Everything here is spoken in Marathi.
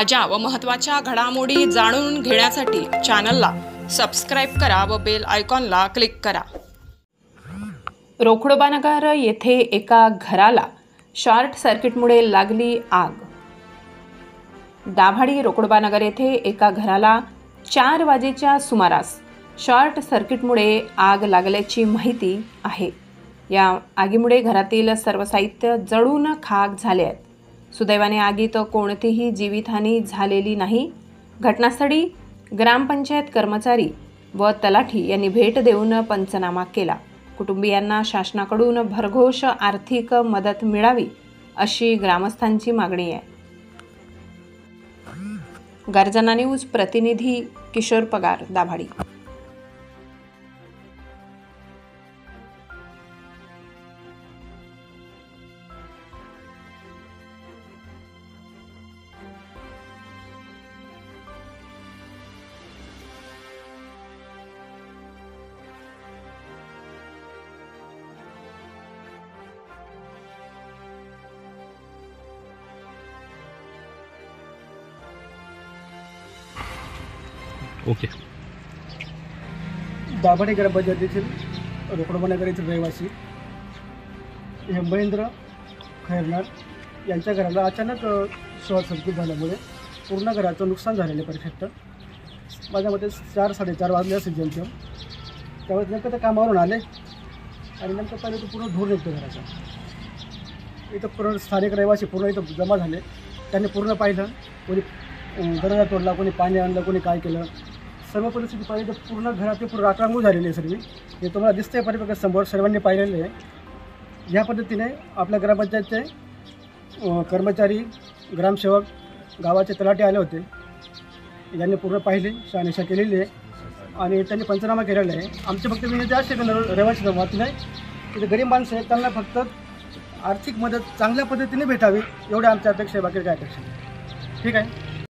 ताज्या व महत्त्वाच्या घडामोडी जाणून घेण्यासाठी चॅनलला सबस्क्राइब करा व बेल आयकॉनला क्लिक करा। रोकडोबानगर येथे एका घराला शॉर्ट सर्किटमुळे लागली आग। दाभाडी रोकडोबानगर येथे एका घराला 4 वाजेच्या सुमारास शॉर्ट सर्किटमुळे आग लागल्याची माहिती आहे। या आगीमुळे घरातील सर्व साहित्य जळून खाक झाले आहे। सुदैवाने आगीत कोणतीही जीवितहानी झालेली नाही। घटनास्थळी ग्रामपंचायत कर्मचारी व तलाठी यांनी भेट देऊन पंचनामा केला। कुटुंबियांना शासनाकडून भरघोष आर्थिक मदत मिळावी अशी ग्रामस्थांची मागणी आहे। गर्जना न्यूज प्रतिनिधी किशोर पगार, दाभाडी। ओके। दाभाडी ग्रामपंचायतीतील रोकडोबानगर येथील रहिवासी हे महेंद्र खैरनार यांच्या घराला अचानक शॉर्ट सर्किट झाल्यामुळे पूर्ण घराचं नुकसान झालेलं परफेक्ट। माझ्या मते 4-4:30 वाजले असेल जमजम। त्यावेळेस नेमकं ते कामावरून आले आणि नेमकं पहिले तो पूर्ण धूर निघतो घराचा। इथं पूर्ण स्थानिक रहिवासी पूर्ण इथं जमा झाले। त्यांनी पूर्ण पाहिलं, कोणी दरवाजा तोडला, कोणी पाणी आणलं, कोणी काय केलं। सर्व परिस्थिती पाहिली तर पूर्ण घराची पूर्ण राखांगूळ झालेली आहे सर्व। हे तुम्हाला दिसतंय परिपक्व समोर सर्वांनी पाहिलेले आहे। या पद्धतीने आपल्या ग्रामपंचायतचे कर्मचारी, ग्रामसेवक, गावाचे तलाठी आले होते। यांनी पूर्ण पाहिले, शहानिशा केलेली आहे आणि त्यांनी पंचनामा केलेला आहे। आमचे फक्त विनंती अशी रहिवासी जमाती नाही, तिथे गरीब माणसं आहेत, त्यांना फक्त आर्थिक मदत चांगल्या पद्धतीने भेटावी एवढी आमची अपेक्षा आहे, बाकी काय अपेक्षा नाही। ठीक आहे।